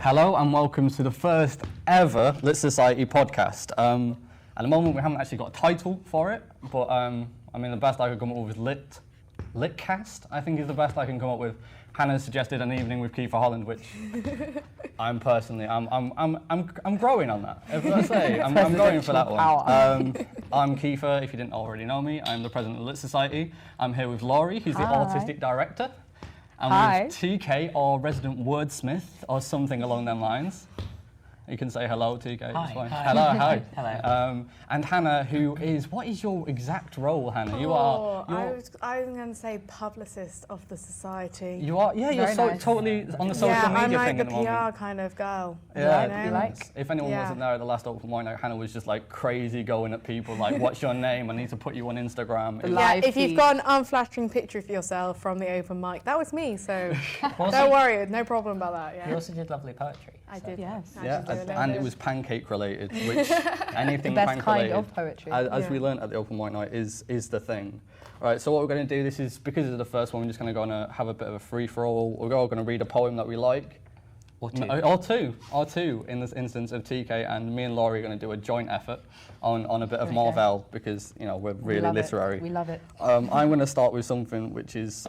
Hello and welcome to the first ever Lit Society podcast. At the moment we haven't actually got a title for it, but the best I could come up with is Litcast, I think is the best I can come up with. Hannah suggested an evening with Kiefer Holland, which I'm personally, I'm growing on that. If I say, I'm going for that one. I'm Kiefer, if you didn't already know me. I'm the president of Lit Society. I'm here with Laurie, who's the autistic director. And with TK, or resident wordsmith, or something along them lines. You can say hello, TK. Hi, it's fine. hi. Hello, hi. Hello. And Hannah, who is, what is your exact role, Hannah? I was going to say publicist of the society. You are, yeah, you're totally on the social media thing at the moment. I'm like the PR kind of girl. Yeah, you know? If anyone wasn't there at the last open mic night, Hannah was just like crazy going at people, like, what's your name? I need to put you on Instagram. Yeah, if you've got an unflattering picture of yourself from the open mic, that was me, so don't worry, no problem about that. Yeah. You also did lovely poetry. I did, yes. Yeah, and it was pancake related, which anything the best pancake kind related, of poetry. as we learned at the open mic night, is the thing. All right, so what we're going to do, this is, because it's the first one, we're just going to go and have a bit of a free-for-all. We're all going to read a poem that we like. Or two in this instance of TK, and me and Laurie are going to do a joint effort on a bit of Marvel, because, you know, we're really literary. We love it. I'm going to start with something which is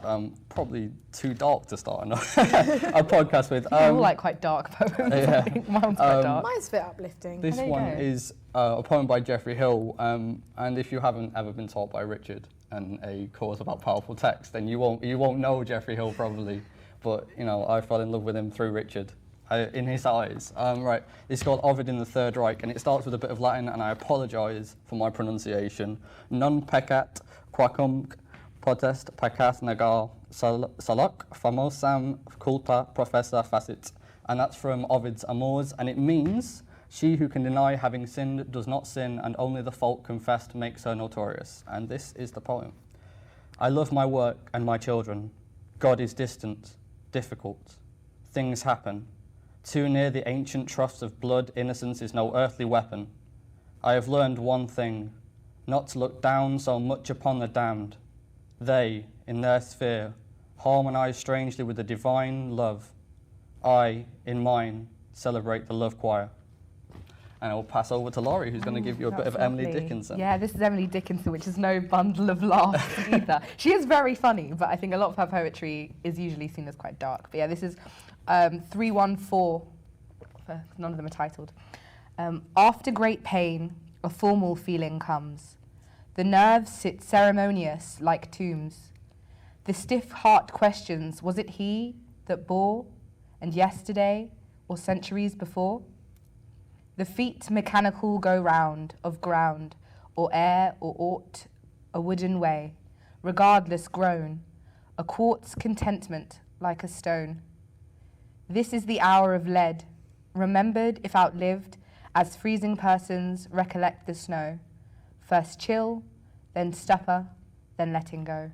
probably too dark to start a podcast with. We're all like quite dark poems. Yeah. I think mine's quite dark. Mine's a bit uplifting. This one is a poem by Geoffrey Hill, and if you haven't ever been taught by Richard and a course about powerful text, then you won't know Geoffrey Hill probably. But you know, I fell in love with him through Richard. In his eyes. Right, it's called Ovid in the Third Reich, and it starts with a bit of Latin, and I apologise for my pronunciation. Non peccat quacum potest peccat negar saloc famosam culpa professa facit. And that's from Ovid's Amours, and it means, she who can deny having sinned does not sin, and only the fault confessed makes her notorious. And this is the poem. I love my work and my children. God is distant, difficult. Things happen. Too near the ancient troughs of blood, innocence is no earthly weapon. I have learned one thing, not to look down so much upon the damned. They, in their sphere, harmonize strangely with the divine love. I, in mine, celebrate the love choir. And I will pass over to Laurie, who's going to give you a bit of Emily Dickinson. Yeah, this is Emily Dickinson, which is no bundle of laughs either. She is very funny, but I think a lot of her poetry is usually seen as quite dark. But yeah, this is 314. None of them are titled. After great pain, a formal feeling comes. The nerves sit ceremonious like tombs. The stiff heart questions, was it he that bore, and yesterday, or centuries before? The feet mechanical go round of ground, or air, or aught, a wooden way, regardless grown, a quartz contentment like a stone. This is the hour of lead, remembered if outlived, as freezing persons recollect the snow. First chill, then stupor, then letting go.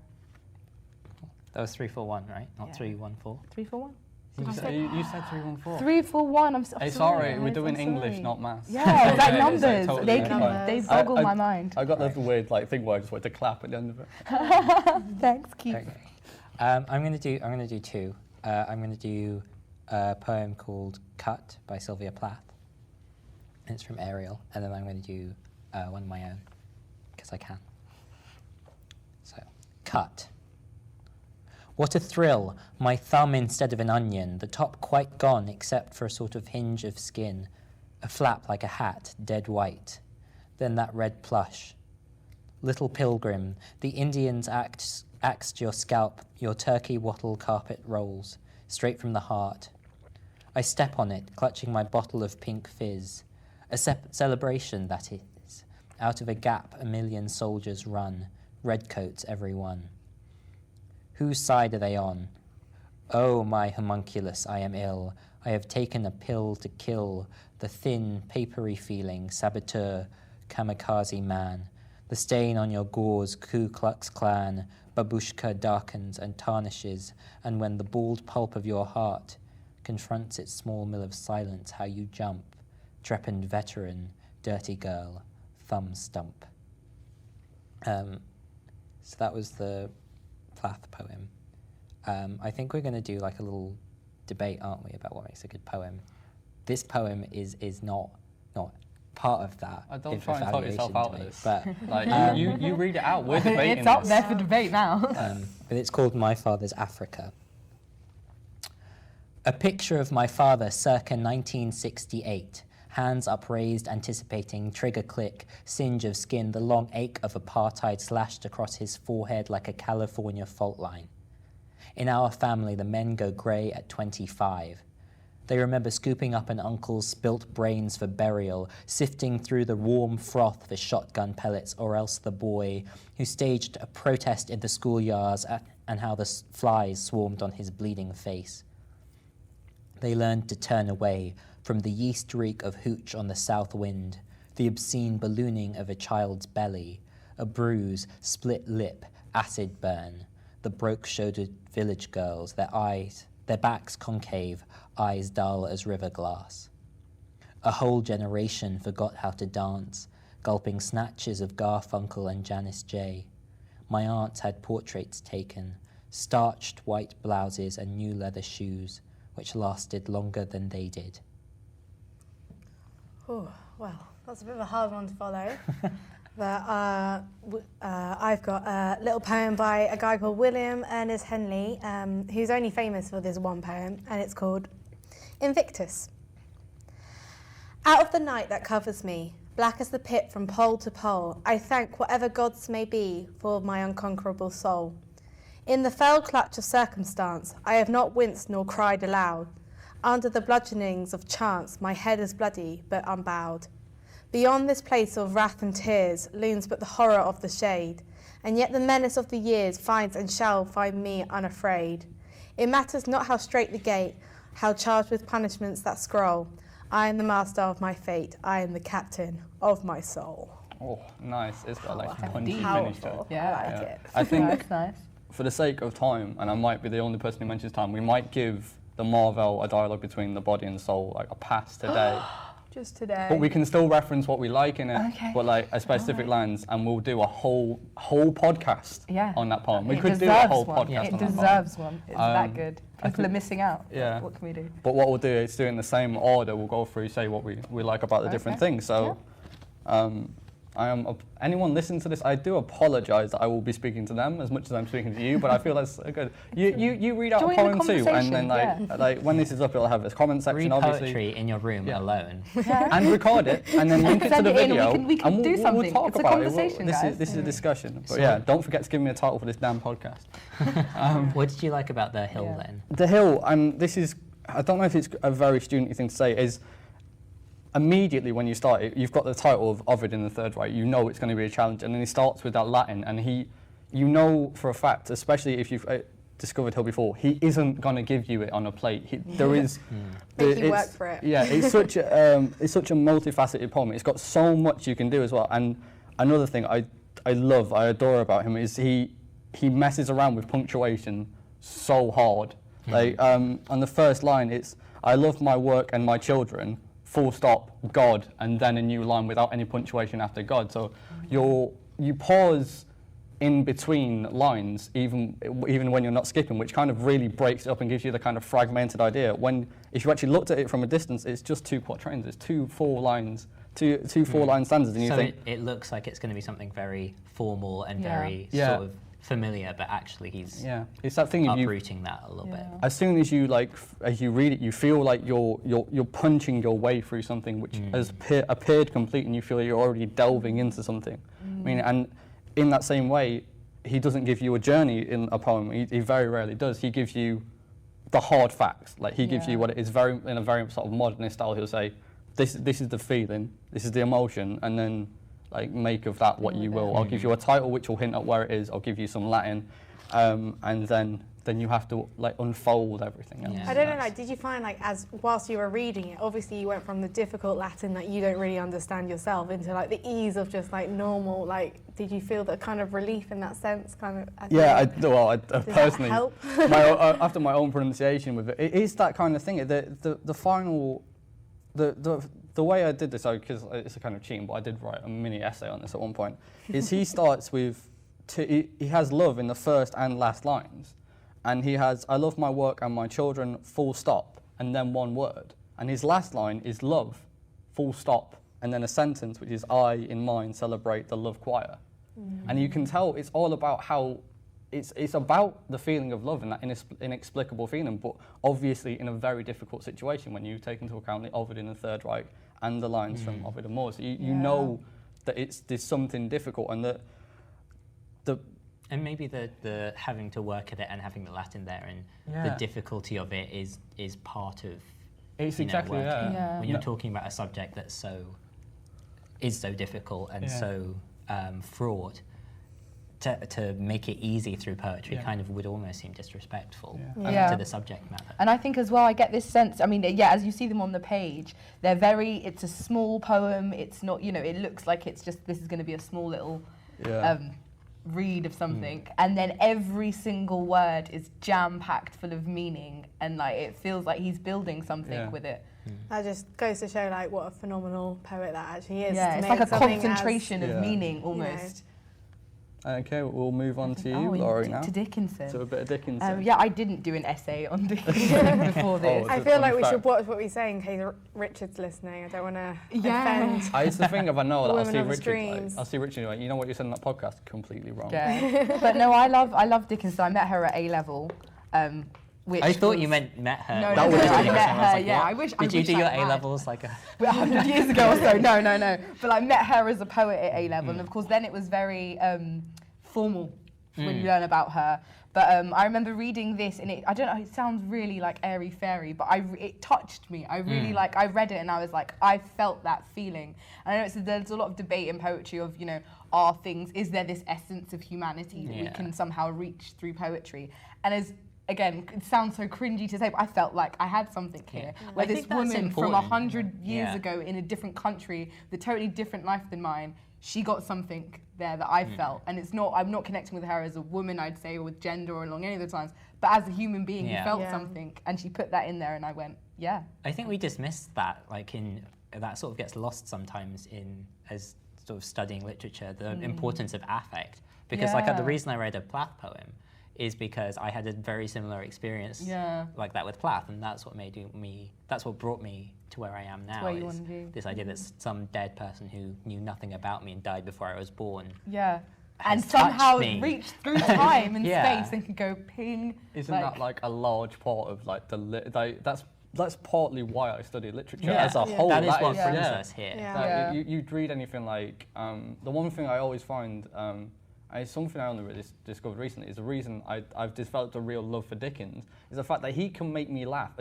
That was 341, right? Not 314. 341? You said 314. 341. I'm sorry. Hey, sorry, we're doing English, not maths. Yeah, it's like numbers. Totally They boggle my mind. I got the weird thing where I just wanted to clap at the end of it. Thanks, Keith. Okay. I'm going to do two. I'm going to do a poem called Cut by Sylvia Plath. And it's from Ariel. And then I'm going to do one of my own, because I can. So, Cut. What a thrill, my thumb instead of an onion, the top quite gone except for a sort of hinge of skin, a flap like a hat, dead white. Then that red plush. Little pilgrim, the Indians axed your scalp, your turkey wattle carpet rolls, straight from the heart. I step on it, clutching my bottle of pink fizz. A celebration, that is. Out of a gap a million soldiers run, redcoats every one. Whose side are they on? Oh, my homunculus, I am ill. I have taken a pill to kill the thin, papery feeling saboteur, kamikaze man. The stain on your gauze, Ku Klux Klan, babushka darkens and tarnishes, and when the bald pulp of your heart confronts its small mill of silence, how you jump, trepanned veteran, dirty girl, thumb stump. So that was the Plath poem. I think we're going to do like a little debate, aren't we, about what makes a good poem. this poem is not part of that. I don't try and talk yourself out of this. But like you read it out. We're debating It's up this. there for debate now. but it's called My Father's Africa. A picture of my father circa 1968. Hands upraised, anticipating trigger click, singe of skin, the long ache of apartheid slashed across his forehead like a California fault line. In our family, the men go grey at 25. They remember scooping up an uncle's spilt brains for burial, sifting through the warm froth for shotgun pellets, or else the boy who staged a protest in the schoolyards and how the flies swarmed on his bleeding face. They learned to turn away from the yeast reek of hooch on the south wind, the obscene ballooning of a child's belly, a bruise, split lip, acid burn, the broke-shouldered village girls, their backs concave, eyes dull as river glass. A whole generation forgot how to dance, gulping snatches of Garfunkel and Janis J. My aunts had portraits taken, starched white blouses and new leather shoes, which lasted longer than they did. Oh, well, that's a bit of a hard one to follow. But I've got a little poem by a guy called William Ernest Henley, who's only famous for this one poem, and it's called Invictus. Out of the night that covers me, black as the pit from pole to pole, I thank whatever gods may be for my unconquerable soul. In the fell clutch of circumstance, I have not winced nor cried aloud. Under the bludgeonings of chance, my head is bloody but unbowed. Beyond this place of wrath and tears looms but the horror of the shade, and yet the menace of the years finds and shall find me unafraid. It matters not how strait the gate, how charged with punishments that scroll. I am the master of my fate, I am the captain of my soul. Oh, nice. It's got like Powerful. punchy finish to it. Powerful. Yeah, I like it. I think That's nice. for the sake of time, and I might be the only person who mentions time, we might give the Marvel, a dialogue between the body and the soul, like a pass today. Just today. But we can still reference what we like in it, Okay. but like a specific lines, and we'll do a whole podcast Yeah. on that poem. We It could do a deserves whole one. podcast It on that poem. deserves one. It's that Um, good. I People are think- missing out. yeah. What can we do? But what we'll do is do it in the same order. We'll go through, say what we like about the different Okay. things. So, anyone listening to this, I do apologise that I will be speaking to them as much as I'm speaking to you. But I feel that's good. You read out Join a the poem too, and then conversation, like when this is up, it'll have this comment section, Read obviously. poetry in your room Yeah. alone. Yeah. And record it, and then link it to Send the it in, video, we can and do we'll something. talk It's a about conversation, it. guys. This is a discussion. But So- yeah, don't forget to give me a title for this damn podcast. What did you like about the hill Yeah. then? The Hill, this is, I don't know if it's a very studenty thing to say, is immediately when you start it, you've got the title of Ovid in the third, right? You know it's going to be a challenge, and then he starts with that Latin, and you know for a fact, especially if you've discovered Hill before, he isn't going to give you it on a plate. There is... Make you it's- work for it. Yeah, it's such a multifaceted poem. It's got so much you can do as well. And another thing I adore about him is he messes around with punctuation so hard. Like on the first line, it's I love my work and my children, full stop, God, and then a new line without any punctuation after God. So you pause in between lines, even when you're not skipping, which kind of really breaks it up and gives you the kind of fragmented idea. When if you actually looked at it from a distance, it's just two quatrains. It's two 4-line stanzas, and you So think it looks like it's going to be something very formal and Yeah. very Yeah. sort of familiar, but actually he's yeah, it's that thing of you. uprooting that a little bit. Yeah. As soon as you as you read it, you feel like you're punching your way through something which has appeared complete, and you feel you're already delving into something. I mean, and in that same way, he doesn't give you a journey in a poem. He very rarely does. He gives you the hard facts. Like he gives Yeah. you what it is in a very sort of modernist style. He'll say, this is the feeling, this is the emotion, and then like make of that what you will. I'll give you a title which will hint at where it is. I'll give you some Latin, and then you have to like unfold everything else. Yeah. I don't know, like, did you find, like, as whilst you were reading it, obviously you went from the difficult Latin that you don't really understand yourself into, like, the ease of just, like, normal, like, did you feel that kind of relief in that sense, kind of? Yeah, I that personally, help? after my own pronunciation with it, it is that kind of thing. The final, the way I did this, because it's a kind of cheating, but I did write a mini essay on this at one point, is he starts with, he has love in the first and last lines, and he has, I love my work and my children, full stop, and then one word. And his last line is love, full stop, and then a sentence which is I in mine celebrate the love choir. And you can tell it's all about how it's about the feeling of love and that inexplicable feeling, but obviously in a very difficult situation when you take into account the Ovid in the Third Reich and the lines from Ovid and More. So you know that there's something difficult, and that and maybe the having to work at it and having the Latin there and the difficulty of it is part of it's exactly working. Yeah. When you're talking about a subject that's so difficult and so fraught, to make it easy through poetry kind of would almost seem disrespectful to the subject matter. And I think as well, I get this sense, I mean, as you see them on the page, it's a small poem, it's not, it looks like it's just, this is going to be a small little read of something, and then every single word is jam-packed full of meaning, and like it feels like he's building something with it. That just goes to show like what a phenomenal poet that actually is. Yeah, to it's make like a something concentration of meaning almost. Okay, we'll move on to you, Laurie, now. To Dickinson. To a bit of Dickinson. Yeah, I didn't do an essay on Dickinson before this. I feel like we should watch what we say in case Richard's listening. I don't want to offend. It's the thing of I know that Women on the streams. I'll see Richard like, you know what you said in that podcast? Completely wrong. Yeah. But no, I love Dickinson. I met her at A level. Which I thought you met her. No, That was I really met awesome. I was her. like, Yeah, what? I wish. Did you do your A levels like a 100 years ago or so? No. But I met her as a poet at A level, and of course then it was very formal when you learn about her. But I remember reading this, and I don't know, it sounds really like airy fairy, but it touched me. I really I read it, and I was like, I felt that feeling. And I know there's a lot of debate in poetry of, is there this essence of humanity that we can somehow reach through poetry? And again, it sounds so cringy to say, but I felt like I had something here. Where I this think that's woman from important. 100 years ago in a different country, with a totally different life than mine, she got something there that I felt. And I'm not connecting with her as a woman, I'd say, or with gender or along any of the times, but as a human being who felt something. And she put that in there, and I went, yeah. I think we dismiss that, that sort of gets lost sometimes as sort of studying literature, the importance of affect. Because the reason I read a Plath poem is because I had a very similar experience like that with Plath, and that's what brought me to where I am now. where you want to be. This idea that some dead person who knew nothing about me and died before I was born. Yeah. And has somehow touched me. reached through time and Yeah. space and could go ping. Isn't that like a large part of like that's partly why I study literature Yeah. as a whole. That is what is- brings us here. Yeah. Like, you'd read anything like the one thing I always find, and it's something I only really discovered recently, is the reason I've developed a real love for Dickens is the fact that he can make me laugh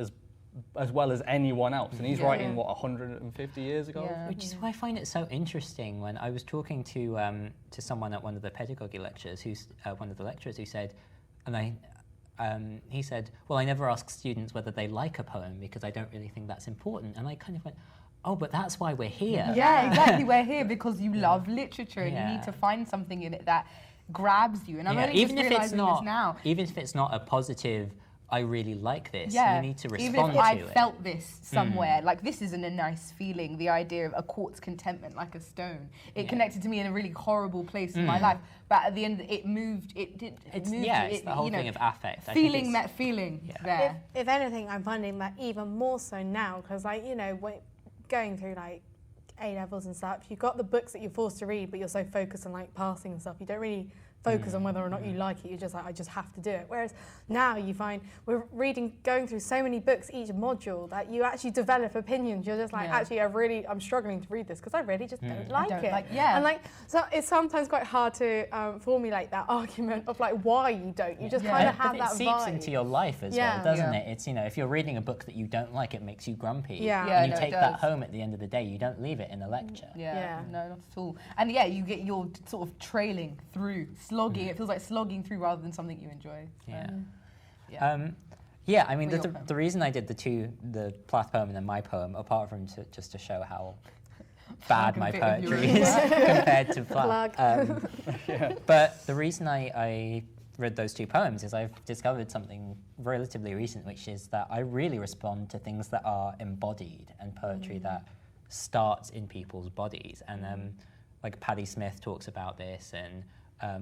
as well as anyone else, and he's writing 150 years ago. Yeah. Which is why I find it so interesting when I was talking to someone at one of the pedagogy lectures, one of the lecturers who said, he said, well, I never ask students whether they like a poem because I don't really think that's important. And I kind of went, oh, but that's why we're here. Yeah, exactly. We're here because you love literature and you need to find something in it that grabs you. And I'm only even just if it's realising this now. even if it's not a positive, I really like this. Yeah, You need to respond even if to I it. felt this somewhere, like this isn't a nice feeling, the idea of a quartz contentment like a stone. It connected to me in a really horrible place in my life, but at the end it moved, it's the whole thing of affect. I think Feeling it's- met feeling there. If anything, I'm finding that even more so now because, going through like A levels and stuff, you've got the books that you're forced to read, but you're so focused on like passing and stuff, you don't really focus on whether or not you like it. You're just like, I just have to do it. Whereas now you find we're going through so many books each module that you actually develop opinions. You're just like, actually, I'm struggling to read this because I really just don't like it. And so it's sometimes quite hard to formulate that argument of like why you don't. You just kind of have But that it seeps vibe. into your life as well, doesn't it? It's, if you're reading a book that you don't like, it makes you grumpy. And you take that home at the end of the day. You don't leave it in a lecture. No, not at all. And you get your sort of trailing through, slogging. It feels like slogging through rather than something you enjoy. So, I mean, the reason I did the Plath poem and then my poem, apart from just to show how bad my poetry is compared to Plath. But the reason I read those two poems is I've discovered something relatively recent, which is that I really respond to things that are embodied and poetry that starts in people's bodies. And like Patti Smith talks about this, and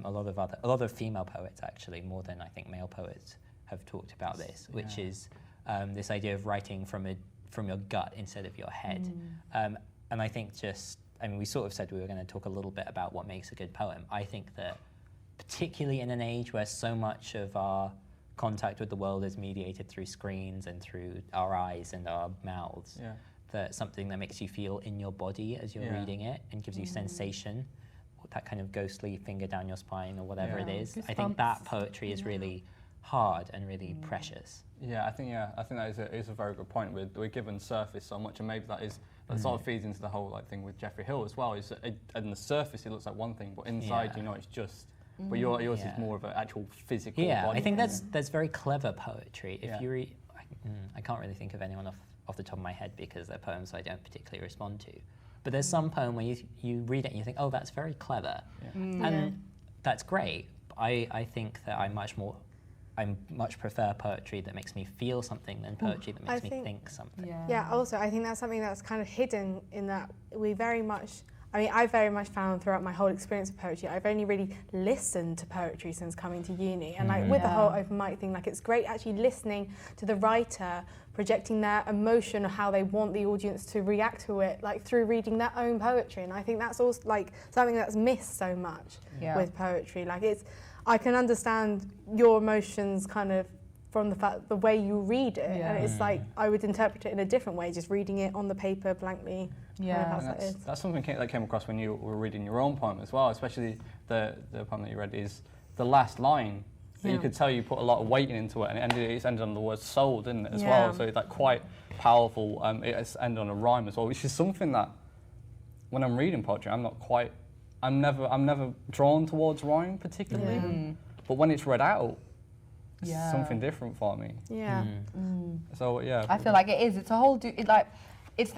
a lot of female poets actually, more than I think male poets, have talked about this, which is this idea of writing from from your gut instead of your head. And I think we sort of said we were going to talk a little bit about what makes a good poem. I think that particularly in an age where so much of our contact with the world is mediated through screens and through our eyes and our mouths, that something that makes you feel in your body as you're reading it and gives you sensation, that kind of ghostly finger down your spine or whatever it is. I think that poetry is really hard and really precious. I think that is a very good point. We're given surface so much, and maybe that sort of feeds into the whole thing with Geoffrey Hill as well. Is on the surface it looks like one thing, but inside it's just. But yours is more of an actual physical. Body I think that's very clever poetry. If you read, I can't really think of anyone off the top of my head because they're poems I don't particularly respond to. But there's some poem where you read it and you think, oh, that's very clever, and that's great. I think that I much prefer poetry that makes me feel something than poetry that makes me think something. Also, I think that's something that's kind of hidden in that we very much, I very much found throughout my whole experience of poetry, I've only really listened to poetry since coming to uni. And with the whole open mic thing, it's great actually listening to the writer, projecting their emotion or how they want the audience to react to it, through reading their own poetry. And I think that's also something that's missed so much with poetry. I can understand your emotions kind of from the way you read it, and it's I would interpret it in a different way, just reading it on the paper blankly. That's something that came across when you were reading your own poem as well, especially the poem that you read is the last line. That you could tell you put a lot of weight into it, and it's ended on the word soul, didn't it, as well? So it's quite powerful. It's ended on a rhyme as well, which is something that when I'm reading poetry, I'm never drawn towards rhyme particularly. But when it's read out, it's something different for me. So I feel like it is. It's a whole.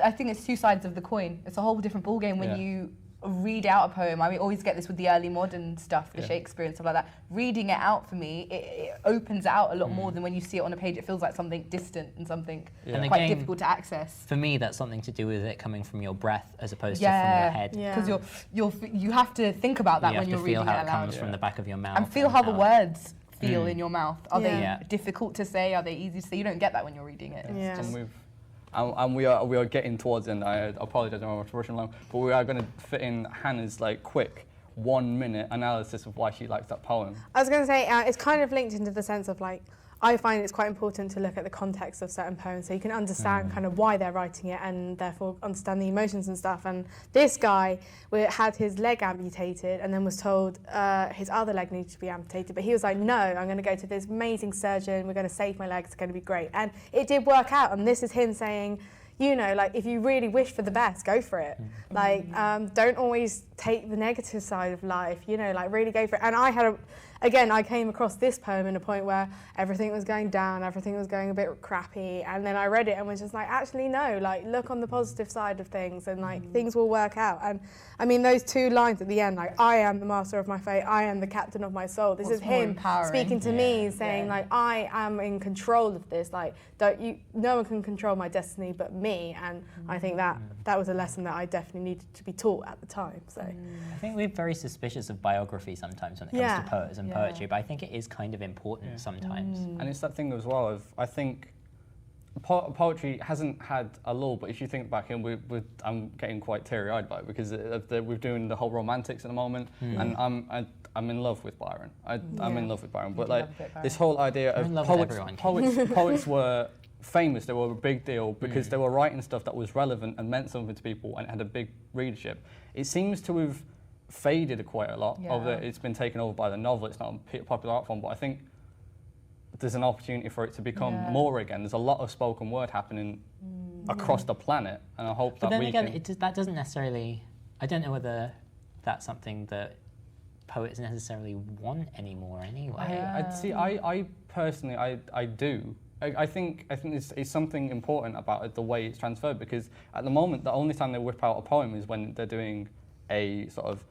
I think it's two sides of the coin. It's a whole different ballgame when you read out a poem. We always get this with the early modern stuff, the Shakespeare and stuff like that. Reading it out for me, it opens out a lot more than when you see it on a page. It feels like something distant and something quite difficult to access. For me, that's something to do with it coming from your breath as opposed to from your head. Because you have to think about that when you're reading it out loud. You have to feel how it comes from the back of your mouth. And feel how the words feel in your mouth. Are they difficult to say? Are they easy to say? You don't get that when you're reading it. And we are getting towards the end. I apologise I'm rushing along, but we are going to fit in Hannah's quick 1 minute analysis of why she likes that poem. I was going to say it's kind of linked into the sense of I find it's quite important to look at the context of certain poems so you can understand kind of why they're writing it and therefore understand the emotions and stuff. And this guy had his leg amputated and then was told his other leg needed to be amputated, but he was like, no, I'm going to go to this amazing surgeon, we're going to save my leg, it's going to be great. And it did work out, and this is him saying, if you really wish for the best, go for it. Don't always take the negative side of life, really go for it. And I came across this poem in a point where everything was going down, everything was going a bit crappy, and then I read it and was just actually no, look on the positive side of things, and things will work out. And those two lines at the end, I am the master of my fate, I am the captain of my soul. This is him speaking to me, saying I am in control of this. No one can control my destiny but me. And I think that was a lesson that I definitely needed to be taught at the time. So I think we're very suspicious of biography sometimes when it comes to poets and poetry, but I think it is kind of important sometimes. And it's that thing as well of, I think poetry hasn't had a lull, but if you think back, and I'm getting quite teary-eyed by it because we're doing the whole romantics at the moment, and I'm in love with Byron. I'm in love with Byron, but this whole idea of poets were famous, they were a big deal because they were writing stuff that was relevant and meant something to people and had a big readership. It seems to have faded quite a lot. It's been taken over by the novel. It's not a popular art form, but I think there's an opportunity for it to become more again. There's a lot of spoken word happening across the planet, and I hope that we can... that doesn't necessarily... I don't know whether that's something that poets necessarily want anymore anyway. I personally, I do. I think it's something important about the way it's transferred, because at the moment, the only time they whip out a poem is when they're doing a sort of,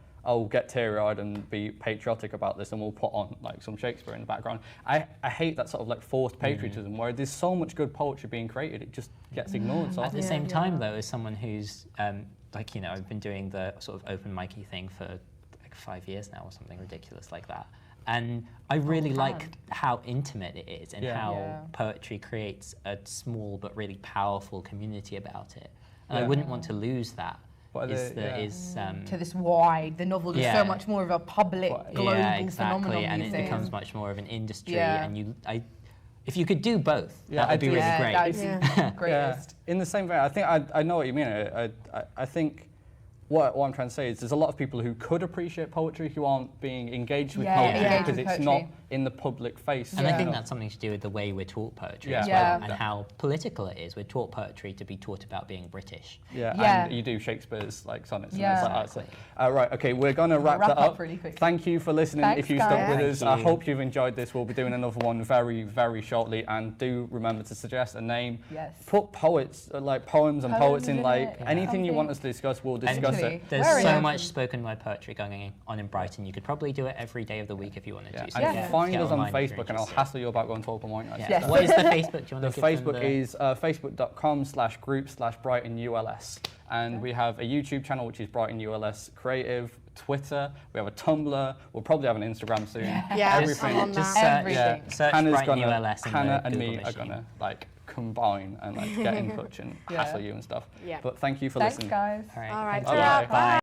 get teary-eyed and be patriotic about this, and we'll put on some Shakespeare in the background. I hate that sort of forced patriotism where there's so much good poetry being created, it just gets ignored. So at the same time, though, as someone who's I've been doing the sort of open micy thing for 5 years now or something ridiculous like that. And I really like hand. how intimate it is and Yeah. how Yeah. poetry creates a small but really powerful community about it. And I Yeah. wouldn't want to lose that. What are Is they- the, yeah. is, To this wide, the novel is Yeah. so much more of a public, Well, global yeah, exactly, phenomenon and these it days. becomes much more of an industry. Yeah. And if you could do both, Yeah, that would be really yeah, great. that would be Yeah. greatest. In the same vein, I think I know what you mean. I think what I'm trying to say is there's a lot of people who could appreciate poetry who aren't being engaged with Yeah, poetry yeah. because Engaged it's with not poetry. in the public face. And I Yeah. think that's something to do with the way we're taught poetry Yeah. as Yeah. well, and how political it is. We're taught poetry to be taught about being British. Yeah, Yeah. and you do Shakespeare's like sonnets and Yeah. things like that. So, Exactly. right, okay, we're gonna wrap Wrap that up up. really quick. Thank you for listening. Thanks, if you stuck guys. with Thank us, I you. hope you've enjoyed this. We'll be doing another one very, very shortly. And do remember to suggest a name. Yes. Put poets, like poems and Poems poets in in like it, anything you something. want us to discuss. We'll discuss Literally. it. There's Very so open. much spoken word poetry going on in Brighton. You could probably do it every day of the week if you wanted Yeah. to. So And Yeah. find get us on online if you're Facebook, and I'll interested. hassle you about going to open mic nights. Yeah. Yes. What is the Facebook? Do you The want to give Facebook them the... is facebook.com/group/BrightonULS. And we have a YouTube channel, which is Brighton ULS Creative, Twitter, we have a Tumblr, we'll probably have an Instagram soon. Yeah, Everything. I'm on Just that. search, Everything. search Hannah's Brighton gonna, ULS in Hannah the and Google me are machine. gonna like combine and like get in touch and Yeah. hassle you and stuff. Yeah. But thank you for Thanks, listening. guys. All right, All right, thanks a lot. ciao. Bye.